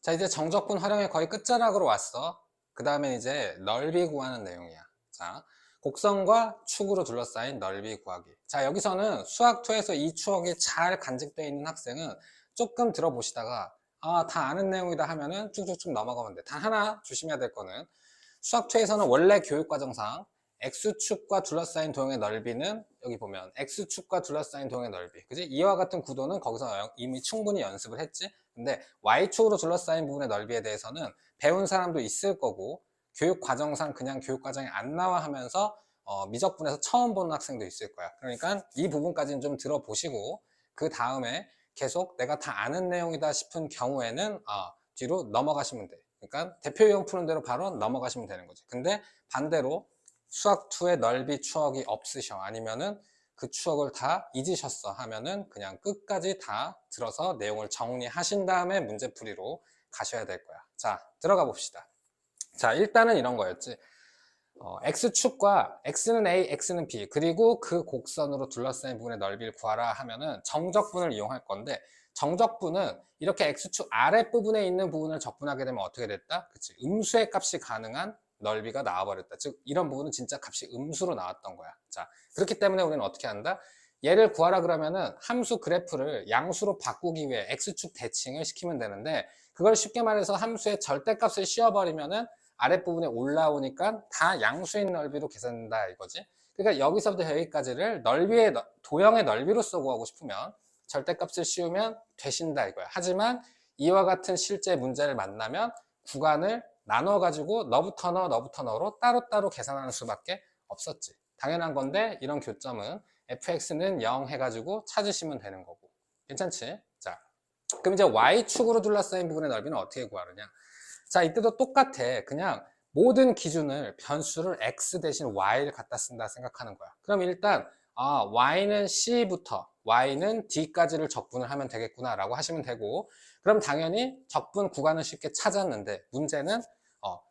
자, 이제 정적분 활용이 거의 끝자락으로 왔어. 그 다음에 이제 넓이 구하는 내용이야. 자, 곡선과 축으로 둘러싸인 넓이 구하기. 자, 여기서는 수학2에서 이 추억이 잘 간직되어 있는 학생은 조금 들어보시다가 다 아는 내용이다 하면은 쭉쭉쭉 넘어가면 돼. 단 하나 조심해야 될 거는 수학2에서는 원래 교육과정상 X축과 둘러싸인 도형의 넓이는 여기 보면 X축과 둘러싸인 도형의 넓이, 그지? 이와 같은 구도는 거기서 이미 충분히 연습을 했지? 근데 Y축으로 둘러싸인 부분의 넓이에 대해서는 배운 사람도 있을 거고 교육과정상 그냥 교육과정이 안 나와 하면서 미적분에서 처음 보는 학생도 있을 거야. 그러니까 이 부분까지는 좀 들어보시고 그 다음에 계속 내가 다 아는 내용이다 싶은 경우에는 뒤로 넘어가시면 돼. 그러니까 대표 유형 푸는 대로 바로 넘어가시면 되는 거지. 근데 반대로 수학2의 넓이 추억이 없으셔. 아니면은 그 추억을 다 잊으셨어 하면은 그냥 끝까지 다 들어서 내용을 정리하신 다음에 문제풀이로 가셔야 될 거야. 자, 들어가 봅시다. 자, 일단은 이런 거였지. X축과 X는 A, X는 B, 그리고 그 곡선으로 둘러싸인 부분의 넓이를 구하라 하면은 정적분을 이용할 건데, 정적분은 이렇게 X축 아랫부분에 있는 부분을 적분하게 되면 어떻게 됐다? 그치, 음수의 값이 가능한 넓이가 나와버렸다. 즉 이런 부분은 진짜 값이 음수로 나왔던 거야. 자, 그렇기 때문에 우리는 어떻게 한다? 얘를 구하라 그러면은 함수 그래프를 양수로 바꾸기 위해 X축 대칭을 시키면 되는데, 그걸 쉽게 말해서 함수의 절대값을 씌워버리면은 아랫부분에 올라오니까 다 양수인 넓이로 계산된다 이거지. 그러니까 여기서부터 여기까지를 넓이의 도형의 넓이로 쓰고 하고 싶으면 절대값을 씌우면 되신다 이거야. 하지만 이와 같은 실제 문제를 만나면 구간을 나눠가지고 너부터 너, 너부터 너로 따로따로 계산하는 수밖에 없었지. 당연한 건데 이런 교점은 fx는 0 해가지고 찾으시면 되는 거고. 괜찮지? 자, 그럼 이제 y축으로 둘러싸인 부분의 넓이는 어떻게 구하느냐? 자, 이때도 똑같아. 그냥 모든 기준을 변수를 x 대신 y를 갖다 쓴다 생각하는 거야. 그럼 일단 y는 c부터 y는 d까지를 적분을 하면 되겠구나 라고 하시면 되고, 그럼 당연히 적분 구간은 쉽게 찾았는데 문제는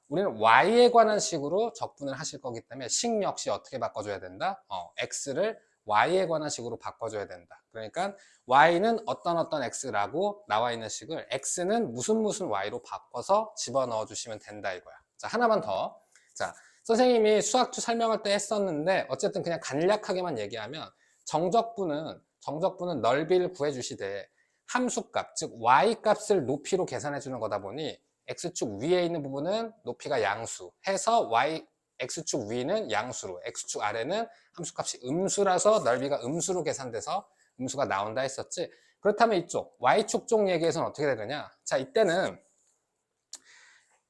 우리는 y에 관한 식으로 적분을 하실 거기 때문에 식 역시 어떻게 바꿔줘야 된다? x를 y에 관한 식으로 바꿔줘야 된다. 그러니까 y는 어떤 x라고 나와 있는 식을 x는 무슨 y로 바꿔서 집어넣어 주시면 된다 이거야. 자, 하나만 더. 자, 선생님이 수학투 설명할 때 했었는데 어쨌든 그냥 간략하게만 얘기하면 정적분은 넓이를 구해 주시되 함수값, 즉 y값을 높이로 계산해 주는 거다 보니 x축 위에 있는 부분은 높이가 양수 해서 x축 위는 양수로, x축 아래는 함수값이 음수라서 넓이가 음수로 계산돼서 음수가 나온다 했었지. 그렇다면 이쪽 y축 쪽 얘기에서는 어떻게 되느냐? 자, 이때는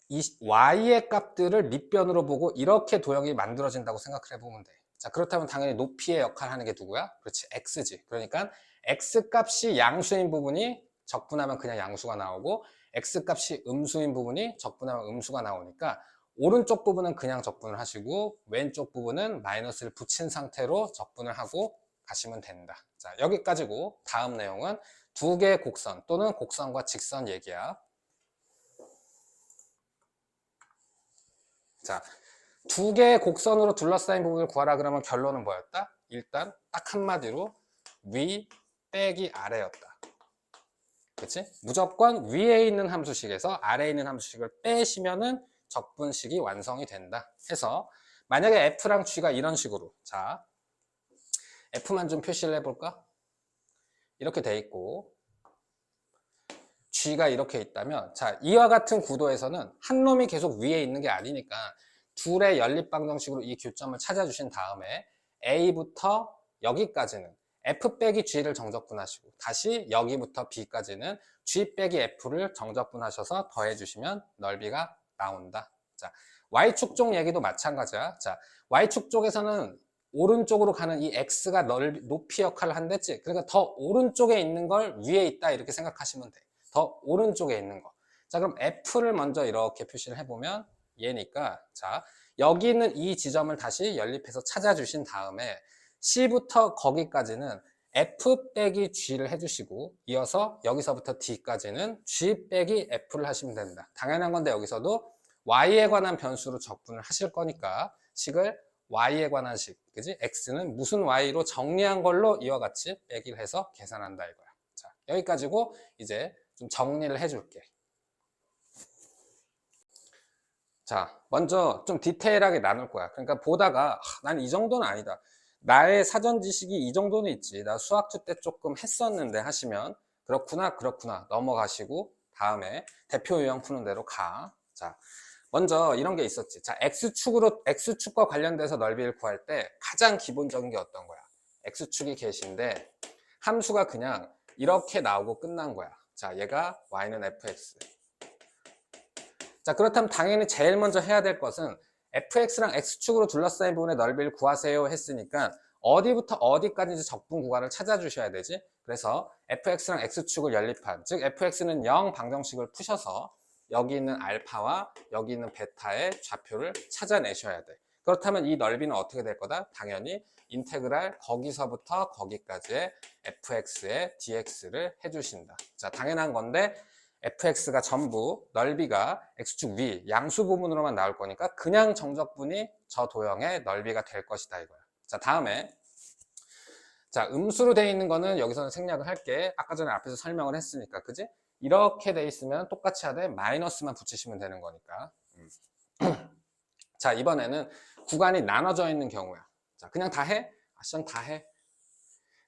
이 y의 값들을 밑변으로 보고 이렇게 도형이 만들어진다고 생각을 해보면 돼. 자, 그렇다면 당연히 높이의 역할을 하는 게 누구야? 그렇지, x지. 그러니까 x 값이 양수인 부분이 적분하면 그냥 양수가 나오고 x 값이 음수인 부분이 적분하면 음수가 나오니까 오른쪽 부분은 그냥 적분을 하시고 왼쪽 부분은 마이너스를 붙인 상태로 적분을 하고 가시면 된다. 자, 여기까지고 다음 내용은 두 개의 곡선 또는 곡선과 직선 얘기야. 자, 두 개의 곡선으로 둘러싸인 부분을 구하라 그러면 결론은 뭐였다? 일단 딱 한마디로 위 빼기 아래였다. 그치? 무조건 위에 있는 함수식에서 아래에 있는 함수식을 빼시면은 적분식이 완성이 된다 해서, 만약에 F랑 G가 이런 식으로, 자, F만 좀 표시를 해볼까? 이렇게 돼 있고 G가 이렇게 있다면, 자, 이와 같은 구도에서는 한 놈이 계속 위에 있는 게 아니니까 둘의 연립방정식으로 이 교점을 찾아주신 다음에 A부터 여기까지는 F 빼기 G를 정적분하시고 다시 여기부터 B까지는 G 빼기 F를 정적분하셔서 더해주시면 넓이가 나온다. 자, Y축 쪽 얘기도 마찬가지야. 자, Y축 쪽에서는 오른쪽으로 가는 이 X가 높이 역할을 한댔지. 그러니까 더 오른쪽에 있는 걸 위에 있다 이렇게 생각하시면 돼. 더 오른쪽에 있는 거. 자, 그럼 F를 먼저 이렇게 표시를 해보면 얘니까, 자, 여기 있는 이 지점을 다시 연립해서 찾아주신 다음에 C부터 거기까지는 F 빼기 G를 해주시고 이어서 여기서부터 D까지는 G 빼기 F를 하시면 됩니다. 당연한 건데 여기서도 Y에 관한 변수로 적분을 하실 거니까 식을 Y에 관한 식, 그지? X는 무슨 Y로 정리한 걸로 이와 같이 빼기를 해서 계산한다 이거야. 자, 여기까지고 이제 좀 정리를 해줄게. 자, 먼저 좀 디테일하게 나눌 거야. 그러니까 보다가 난 이 정도는 아니다. 나의 사전 지식이 이 정도는 있지. 나 수학 때 조금 했었는데 하시면 그렇구나, 그렇구나 넘어가시고 다음에 대표 유형 푸는 대로 가. 자, 먼저 이런 게 있었지. 자, X축과 관련돼서 넓이를 구할 때 가장 기본적인 게 어떤 거야? X축이 계신데 함수가 그냥 이렇게 나오고 끝난 거야. 자, 얘가 Y는 fx. 자, 그렇다면 당연히 제일 먼저 해야 될 것은 fx랑 x축으로 둘러싸인 부분의 넓이를 구하세요 했으니까 어디부터 어디까지 적분 구간을 찾아주셔야 되지. 그래서 fx랑 x축을 연립한, 즉 fx는 0 방정식을 푸셔서 여기 있는 알파와 여기 있는 베타의 좌표를 찾아내셔야 돼. 그렇다면 이 넓이는 어떻게 될 거다? 당연히 인테그랄 거기서부터 거기까지의 fx의 dx를 해주신다. 자, 당연한 건데 fx가 전부 넓이가 x축 위 양수 부분으로만 나올 거니까 그냥 정적분이 저 도형의 넓이가 될 것이다 이거야. 자, 다음에 자, 음수로 되어 있는 거는 여기서는 생략을 할게. 아까 전에 앞에서 설명을 했으니까, 그지? 이렇게 돼 있으면 똑같이 하되 마이너스만 붙이시면 되는 거니까. 자, 이번에는 구간이 나눠져 있는 경우야. 자, 그냥 다 해? 시험 다 해.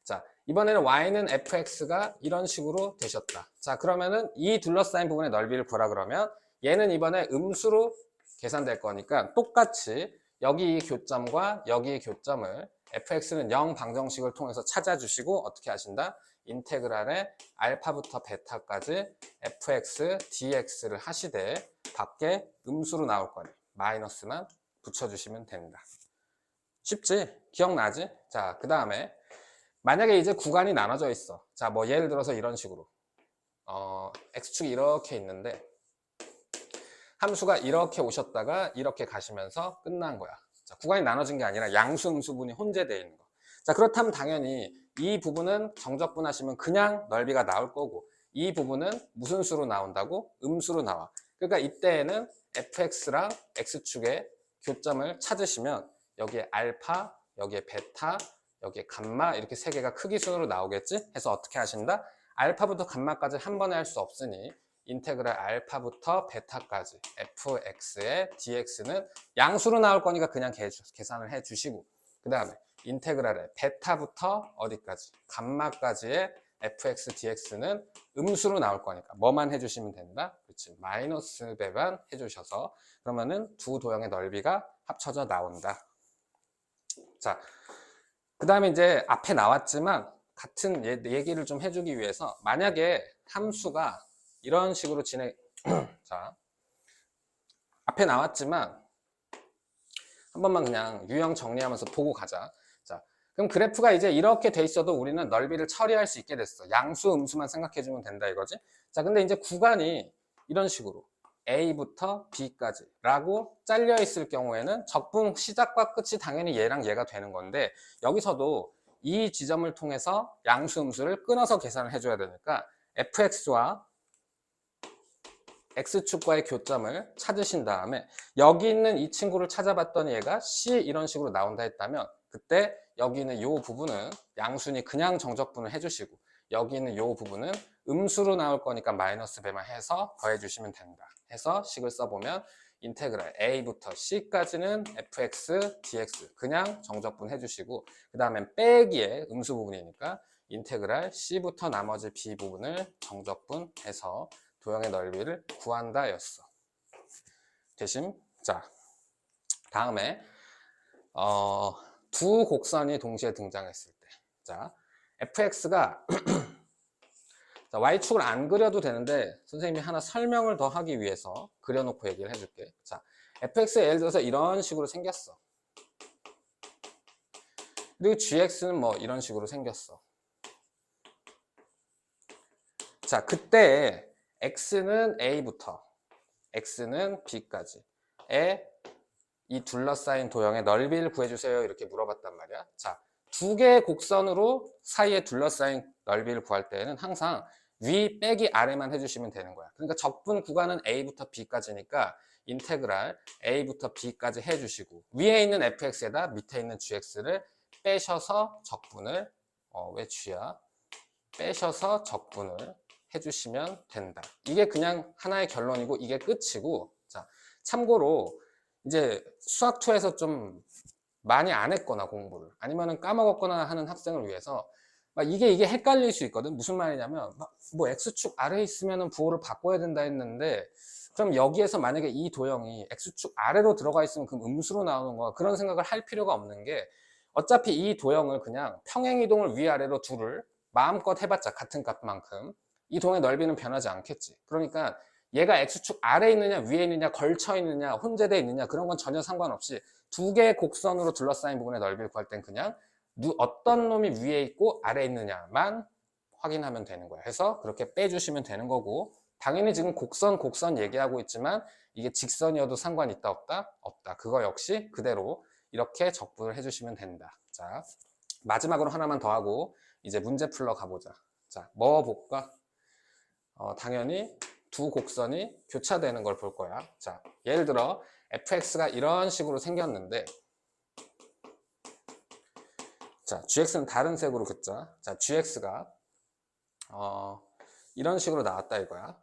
자, 이번에는 y는 fx가 이런 식으로 되셨다. 자, 그러면은 이 둘러싸인 부분의 넓이를 구하라 그러면 얘는 이번에 음수로 계산될 거니까 똑같이 여기 이 교점과 여기 이 교점을 fx는 0 방정식을 통해서 찾아주시고 어떻게 하신다? 인테그랄의 알파부터 베타까지 fx dx를 하시되 밖에 음수로 나올 거니 마이너스만 붙여주시면 됩니다. 쉽지? 기억나지? 자, 그 다음에 만약에 이제 구간이 나눠져 있어. 자, 뭐 예를 들어서 이런 식으로 x축이 이렇게 있는데 함수가 이렇게 오셨다가 이렇게 가시면서 끝난 거야. 자, 구간이 나눠진 게 아니라 양수 음수분이 혼재되어 있는 거. 자, 그렇다면 당연히 이 부분은 정적분 하시면 그냥 넓이가 나올 거고 이 부분은 무슨 수로 나온다고? 음수로 나와. 그러니까 이때에는 fx랑 x축의 교점을 찾으시면 여기에 알파, 여기에 베타, 여기에 감마 이렇게 세 개가 크기순으로 나오겠지? 해서 어떻게 하신다? 알파부터 감마까지 한 번에 할 수 없으니 인테그랄 알파부터 베타까지 fx의 dx는 양수로 나올 거니까 그냥 계산을 해 주시고 그 다음에 인테그랄의 베타부터 어디까지? 감마까지의 fx dx는 음수로 나올 거니까 뭐만 해주시면 된다? 그렇지. 마이너스 배만 해주셔서 그러면은 두 도형의 넓이가 합쳐져 나온다. 자, 그 다음에 이제 앞에 나왔지만 같은 얘기를 좀 해주기 위해서 만약에 함수가 이런 식으로 자, 앞에 나왔지만 한 번만 그냥 유형 정리하면서 보고 가자. 자, 그럼 그래프가 이제 이렇게 돼 있어도 우리는 넓이를 처리할 수 있게 됐어. 양수, 음수만 생각해주면 된다 이거지. 자, 근데 이제 구간이 이런 식으로 A부터 B까지 라고 잘려 있을 경우에는 적분 시작과 끝이 당연히 얘랑 얘가 되는 건데 여기서도 이 지점을 통해서 양수, 음수를 끊어서 계산을 해줘야 되니까 fx와 x축과의 교점을 찾으신 다음에 여기 있는 이 친구를 찾아봤더니 얘가 C 이런 식으로 나온다 했다면 그때 여기 있는 이 부분은 양수니 그냥 정적분을 해주시고 여기 있는 이 부분은 음수로 나올 거니까 마이너스 배만 해서 더해주시면 된다. 해서 식을 써보면 인테그랄 A부터 C까지는 fx, dx 그냥 정적분 해주시고 그 다음엔 빼기의 음수 부분이니까 인테그랄 C부터 나머지 B 부분을 정적분해서 도형의 넓이를 구한다 였어. 대신 자 다음에 두 곡선이 동시에 등장했을 때 자 fx가 자, y축을 안 그려도 되는데 선생님이 하나 설명을 더 하기 위해서 그려놓고 얘기를 해줄게. 자, fx가 예를 들어서 이런 식으로 생겼어. 그리고 gx는 뭐 이런 식으로 생겼어. 자, 그때 x는 a부터 x는 b까지의 이 둘러싸인 도형의 넓이를 구해주세요 이렇게 물어봤단 말이야. 자, 두 개의 곡선으로 사이에 둘러싸인 넓이를 구할 때에는 항상 위 빼기 아래만 해주시면 되는 거야. 그러니까 적분 구간은 A부터 B까지니까 인테그랄 A부터 B까지 해주시고 위에 있는 fx에다 밑에 있는 gx를 빼셔서 적분을 왜 g야? 빼셔서 적분을 해주시면 된다. 이게 그냥 하나의 결론이고 이게 끝이고 자 참고로 이제 수학2에서 좀 많이 안 했거나 공부를 아니면은 까먹었거나 하는 학생을 위해서 막 이게 헷갈릴 수 있거든. 무슨 말이냐면 뭐 x축 아래에 있으면은 부호를 바꿔야 된다 했는데 그럼 여기에서 만약에 이 도형이 x축 아래로 들어가 있으면 그 음수로 나오는 거야. 그런 생각을 할 필요가 없는 게 어차피 이 도형을 그냥 평행이동을 위아래로 둘을 마음껏 해봤자 같은 값만큼 이 동의 넓이는 변하지 않겠지. 그러니까 얘가 x축 아래에 있느냐 위에 있느냐 걸쳐 있느냐 혼재되어 있느냐 그런 건 전혀 상관없이 두 개의 곡선으로 둘러싸인 부분의 넓이를 구할 땐 그냥 어떤 놈이 위에 있고 아래에 있느냐만 확인하면 되는 거야. 해서 그렇게 빼주시면 되는 거고 당연히 지금 곡선 얘기하고 있지만 이게 직선이어도 상관이 있다 없다? 없다. 그거 역시 그대로 이렇게 적분을 해주시면 된다. 자, 마지막으로 하나만 더 하고 이제 문제 풀러 가보자. 자, 뭐 볼까? 당연히 두 곡선이 교차되는 걸 볼 거야. 자, 예를 들어 fx가 이런 식으로 생겼는데 자, gx는 다른 색으로 긋자. 자, gx가 이런 식으로 나왔다 이거야.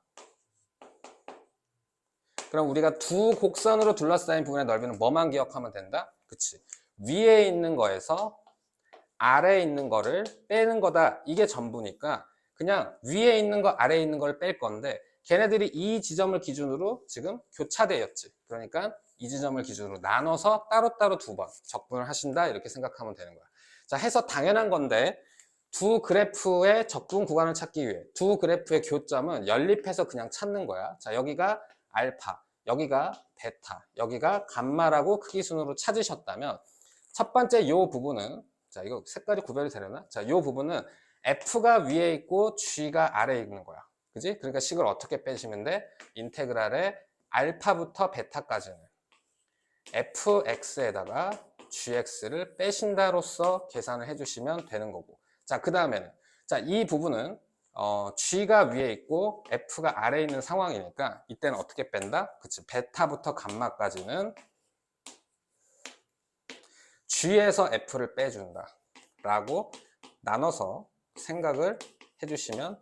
그럼 우리가 두 곡선으로 둘러싸인 부분의 넓이는 뭐만 기억하면 된다? 그치? 위에 있는 거에서 아래에 있는 거를 빼는 거다. 이게 전부니까 그냥 위에 있는 거 아래에 있는 걸 뺄 건데 걔네들이 이 지점을 기준으로 지금 교차되었지. 그러니까 이 지점을 기준으로 나눠서 따로따로 두 번 적분을 하신다 이렇게 생각하면 되는 거야. 자, 해서 당연한 건데 두 그래프의 적분 구간을 찾기 위해 두 그래프의 교점은 연립해서 그냥 찾는 거야. 자, 여기가 알파, 여기가 베타, 여기가 감마라고 크기 순으로 찾으셨다면 첫 번째 이 부분은 자, 이거 색깔이 구별이 되려나? 자, 이 부분은 F가 위에 있고 G가 아래에 있는 거야. 그지? 그러니까 식을 어떻게 빼시면 돼? 인테그랄의 알파부터 베타까지는 fx에다가 gx를 빼신다로써 계산을 해주시면 되는 거고. 자, 그 다음에는 자, 이 부분은 g가 위에 있고 f가 아래에 있는 상황이니까 이때는 어떻게 뺀다? 그치? 베타부터 감마까지는 g에서 f를 빼준다 라고 나눠서 생각을 해주시면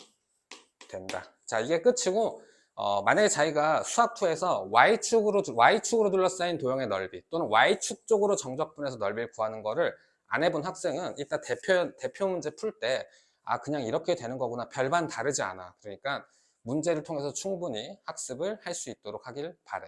된다. 자, 이게 끝이고 만약에 자기가 수학2에서 Y축으로 둘러싸인 도형의 넓이 또는 Y축 쪽으로 정적분해서 넓이를 구하는 거를 안 해본 학생은 일단 대표 문제 풀 때 아, 그냥 이렇게 되는 거구나. 별반 다르지 않아. 그러니까 문제를 통해서 충분히 학습을 할 수 있도록 하길 바래.